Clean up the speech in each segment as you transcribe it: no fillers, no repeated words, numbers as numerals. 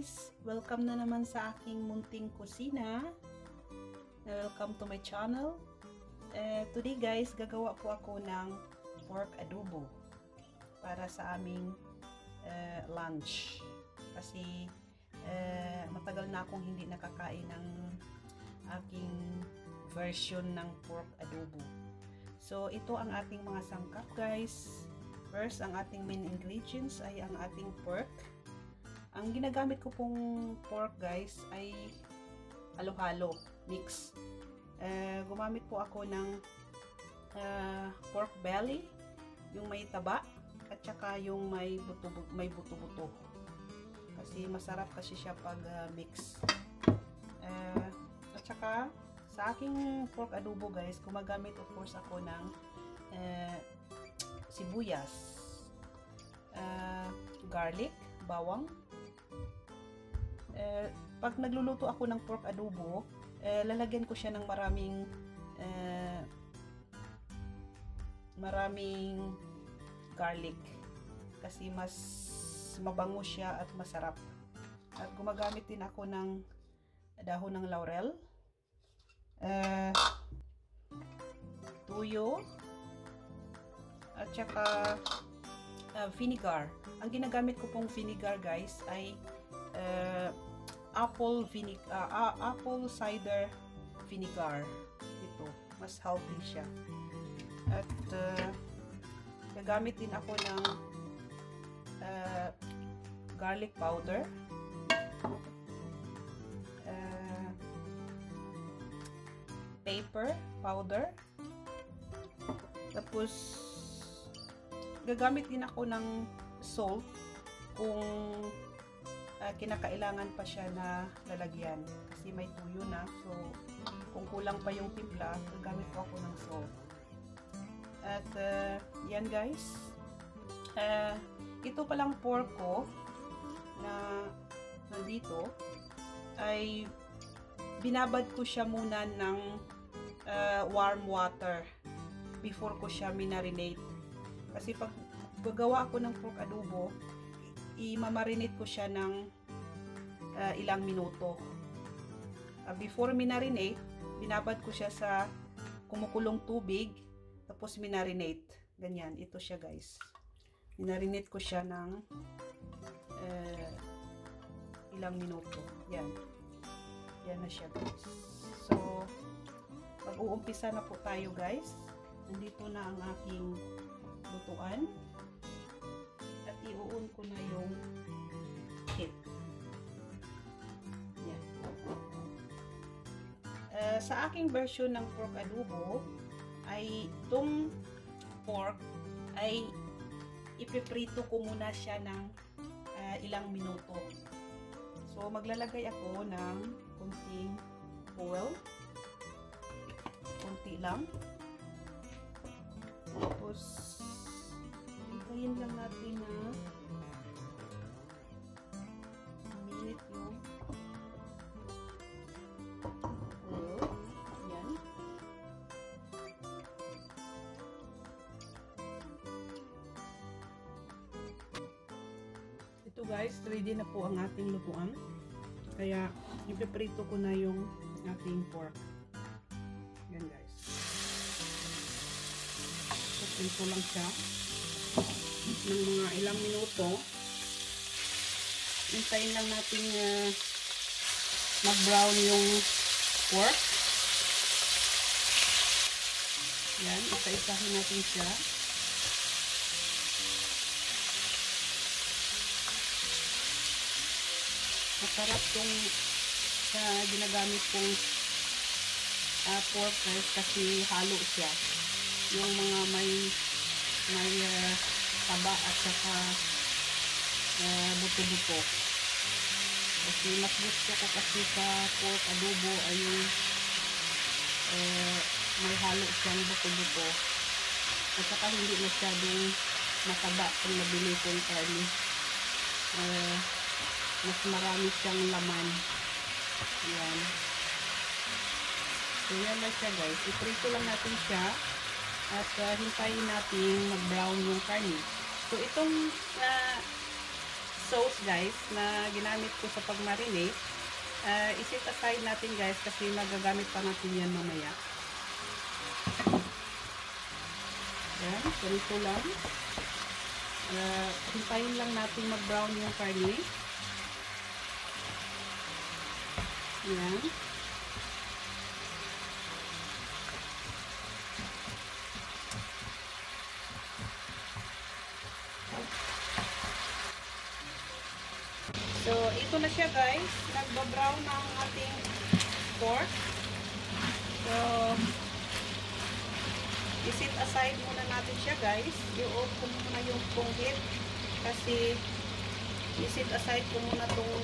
guys! Welcome na naman sa aking munting kusina. Welcome to my channel. Today guys, gagawa po ako ng pork adobo para sa aming lunch. Kasi matagal na akong hindi nakakain ng aking version ng pork adobo. So ito ang ating mga sangkap guys. First, ang ating main ingredients ay ang ating pork. Ang ginagamit ko pong pork guys ay halo-halo, mix. Gumamit po ako ng pork belly, yung may taba, at saka yung may buto-buto. Kasi masarap kasi siya pag mix. At saka sa aking pork adobo guys, gumagamit of course ako ng sibuyas, garlic, bawang. Pag nagluluto ako ng pork adobo, lalagyan ko siya ng maraming garlic kasi mas mabango siya at masarap. At gumagamit din ako ng dahon ng laurel, tuyo, at saka vinegar. Ang ginagamit ko pong vinegar guys ay apple cider vinegar. Ito, mas healthy siya. At gagamit din ako ng garlic powder, pepper powder, tapos gagamit din ako ng salt kung kinakailangan pa siya na lalagyan kasi may tuyo na. So kung kulang pa yung timpla, gagamit po ako ng salt. At yan guys, ito palang pork ko na nandito ay binabad ko siya muna ng warm water before ko siya minarinate. Kasi pag gagawa ako ng pork adobo, i-marinate ko siya ng ilang minuto. Before minarinate, binabad ko siya sa kumukulong tubig, tapos minarinate. Ganyan, ito siya guys. Minarinate ko siya ng ilang minuto. Yan. Yan na siya guys. So, mag-uumpisa na po tayo guys. Nandito na ang aking lutuan. At i-on ko na yung heat. Yan. Sa aking version ng pork adobo, ay itong pork ay ipiprito ko muna siya ng ilang minuto. So, maglalagay ako ng kunting oil. Kunti lang. Tapos, hintayin lang natin na minute yung oil. Yan. Ito guys, ready na po ang ating lutuan. Kaya, ipiprito ko na yung ating pork. Yan guys. Prito lang siya ng mga ilang minuto. Hintayin lang natin mag-brown yung pork. Yan, isa-isahin natin siya. Masarap tong ginagamit kong pork guys kasi halo siya. Yung mga may taba at saka buto-buto. Kasi mas gusto ko kasi sa pork adobo ay yung may halo siyang buto-buto. At saka hindi masyadong mataba kung nabili kong karne. Mas marami siyang laman. Yan. So yan lang siya guys. Iprito lang natin siya. At hintayin natin mag-brown yung karne. So itong sauce guys na ginamit ko sa pag-marinate, iset aside natin guys kasi magagamit pa natin yan mamaya. Yan, ganito lang. Hintayin lang natin mag-brown yung karne. Yan. So, ito na siya guys. Nagba-brown na ang ating pork. So, iset aside muna natin siya guys. I-off ko muna yung heat kasi iset aside ko muna tong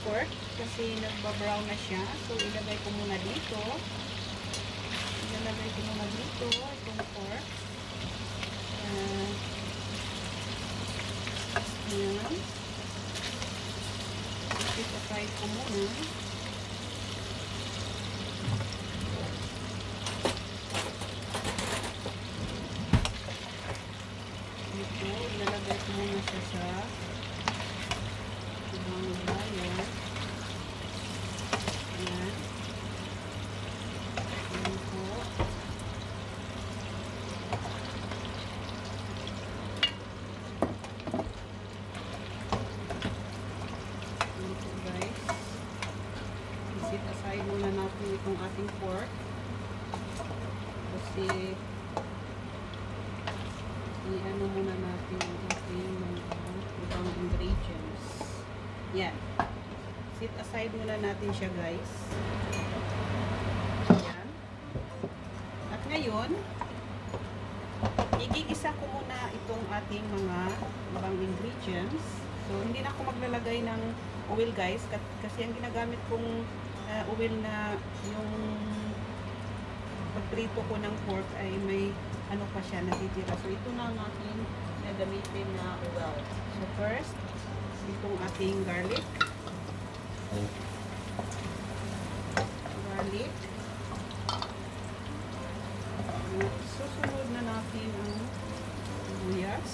pork kasi nagba-brown na siya. So, ilagay ko muna dito. Ilalagay ko muna dito itong pork. Ayan. Iset aside ko muna. Ilalagay ko muna siya sa ibang layer. Ayan. Ayan po. Ayan po guys. Iset aside muna natin itong ating pork. Kasi i-ano muna natin ang ating mga ibang ingredients. Yan. Set aside muna natin siya guys. Yan. At ngayon, igigisa ko muna itong ating mga ibang ingredients. So, hindi na ako maglalagay ng oil guys. Kasi ang ginagamit kong oil na yung pagprito ko ng pork ay may ano pa siya natitira. So, ito na ang ating gagamitin na oil. So, first, itong ating garlic. Garlic. Susunod na natin ang sibuyas.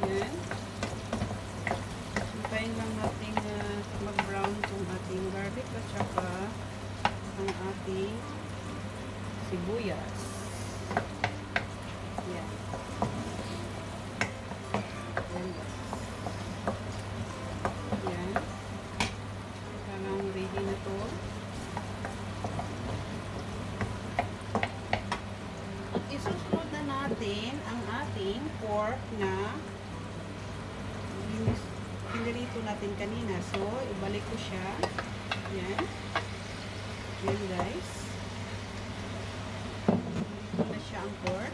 Yan. Hintayin lang natin mag-brown itong ating garlic at saka ang ating sibuyas. Yan. Yan. Yan. Parang ready na to. At isusunod na natin ang ating pork na pinirito natin kanina. So, ibalik ko siya. Yan. Yan guys. Ito na siya ang pork.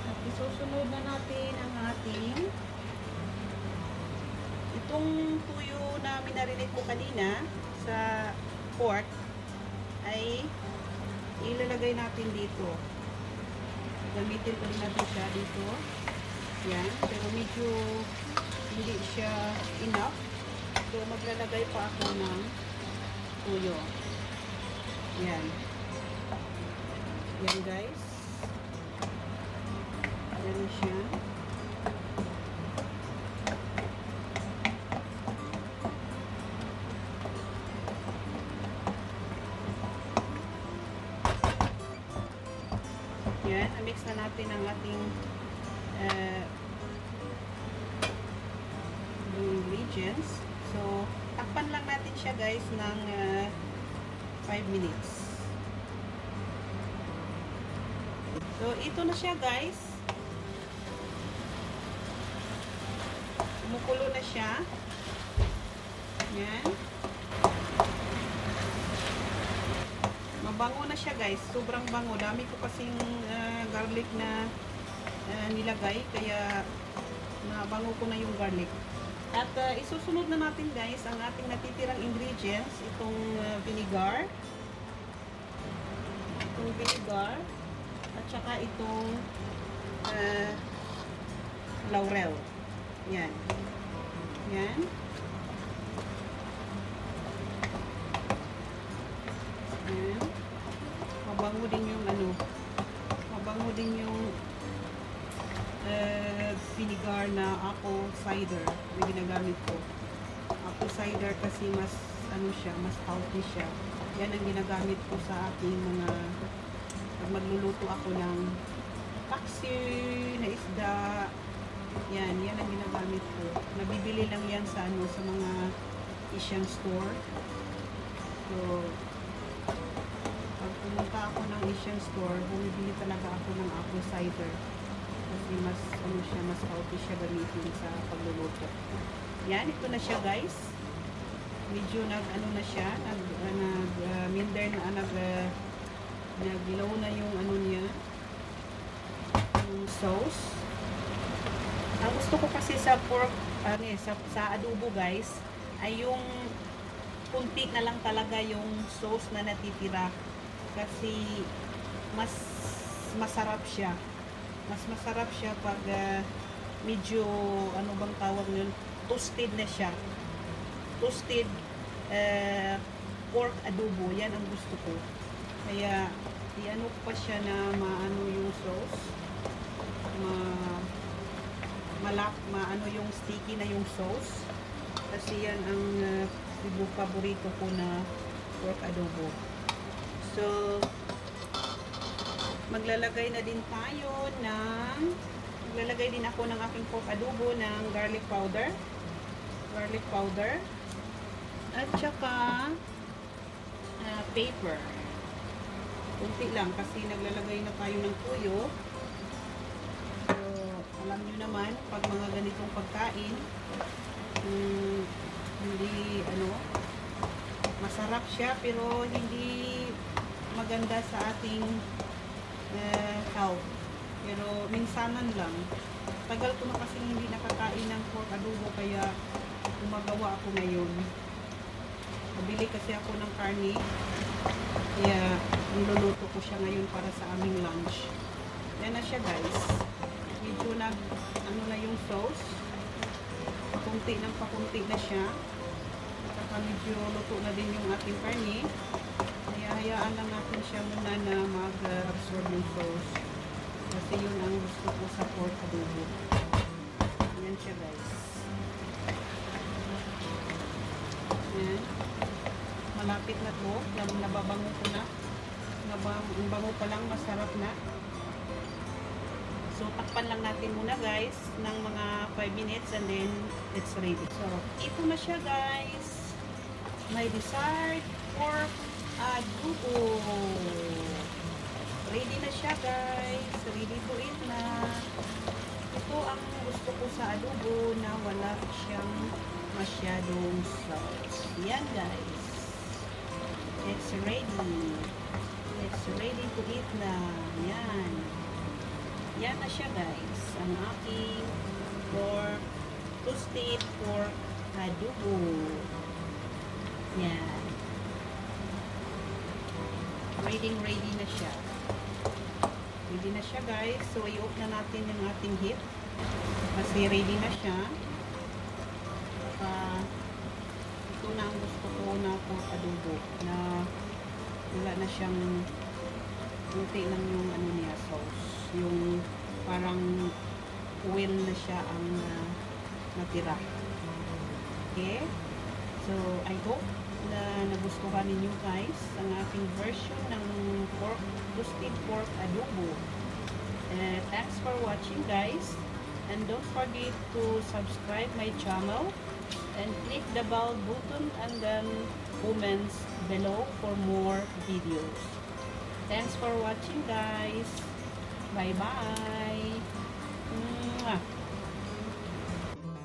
At isusunod na natin ang ating itong tuyo na minarinate ko kanina sa pork ay ilalagay natin dito. Gamitin ulit natin siya dito. Yan. Pero medyo hindi siya enough. So, maglalagay pa ako ng tuyo. Yan. Yan guys. Yan siya. Yan, mix na natin ang ating ingredients. So, takpan lang natin siya guys ng 5 minutes. So, ito na siya guys. Kumukulo na siya. Yan. Mabango na siya guys. Sobrang bango. Dami ko kasing garlic na nilagay. Kaya nabango ko na yung garlic. At isusunod na natin guys ang ating natitirang ingredients. Itong vinegar. Itong vinegar. At saka itong laurel. Yan. Yan. mabango din yung ano, mabango din yung vinegar na apple cider na ginagamit ko. Apple cider kasi mas ano siya, mas healthy siya. Yan ang ginagamit ko sa aking mga pag magluluto ako ng paksi na isda. Yan ang ginagamit ko. Nabibili lang yan sa ano, sa mga Asian store. So pag pumunta ako ng Asian store, bumibili talaga ako ng apple cider. Kasi mas ano siya, mas healthy siya gamitin sa pagluluto. Yan, ito na siya guys. Medyo nag ano na siya, minder na naglaw na yung ano niya, yung sauce. Ang gusto ko kasi sa pork, sa adobo guys, ay yung kunti na lang talaga yung sauce na natitira. Kasi mas masarap siya. Mas masarap siya pag medyo, ano bang tawag yun, toasted na siya. Toasted pork adobo. Yan ang gusto ko. Kaya, i-ano pa siya na maano yung sauce. Maano yung sticky na yung sauce. Kasi yan ang paborito ko na pork adobo. So, maglalagay din ako ng aking pork adobo ng garlic powder at saka pepper. Kunti lang kasi naglalagay na tayo ng tuyo. So, alam nyo naman pag mga ganitong pagkain, hindi ano, masarap siya pero hindi maganda sa ating health. Pero minsanan lang. Tagal ko na kasi hindi nakakain ng pork adobo kaya gumagawa ako ngayon. Nabili kasi ako ng karne. Kaya niluluto ko siya ngayon para sa aming lunch. Yan na siya guys. Medyo ano na yung sauce. Pakunti na siya. Saka medyo luto na din yung ating karne. Kaya hayaan lang natin siya muna na mag-absorb yung sauce. Kasi yun ang gusto ko sa pork adobo. Yan siya guys. Yan. Malapit na to. Nababango ko na. Ang bango pa lang, masarap na. So, takpan lang natin muna guys ng mga 5 minutes and then it's ready. So, ito na siya guys. My desired pork adobo. Ready na siya guys. Ready to eat na. Ito ang gusto ko sa adobo na wala siyang masyadong salt. Yan guys. It's ready. It's ready to eat na. Yan. Yan na siya guys. Ang aking toasted pork adobo. Yan. Ready na siya. Ready na siya guys. So, i-off na natin yung ating heat. Kasi ready na siya. Ito na ang gusto ko na pork adobo. Na wala na siyang kunti lang yung ano niya, sauce. Yung parang oil na siya ang natira. Okay? So, I hope na nagustuhan ninyo guys ang aking version ng toasted pork adobo. Thanks for watching guys, and don't forget to subscribe my channel and click the bell button and then comments below for more videos. Thanks for watching guys. Bye bye.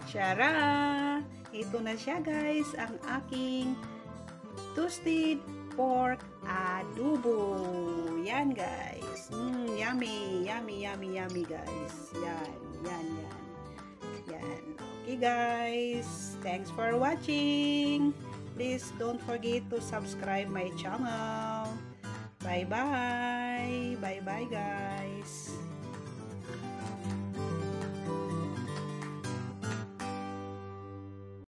Tara! Ito na siya guys, ang aking toasted pork adobo. Yan guys. Yummy, yummy, yummy, yummy guys. Yan. Okay guys, thanks for watching. Please don't forget to subscribe my channel. Bye bye. Bye bye guys.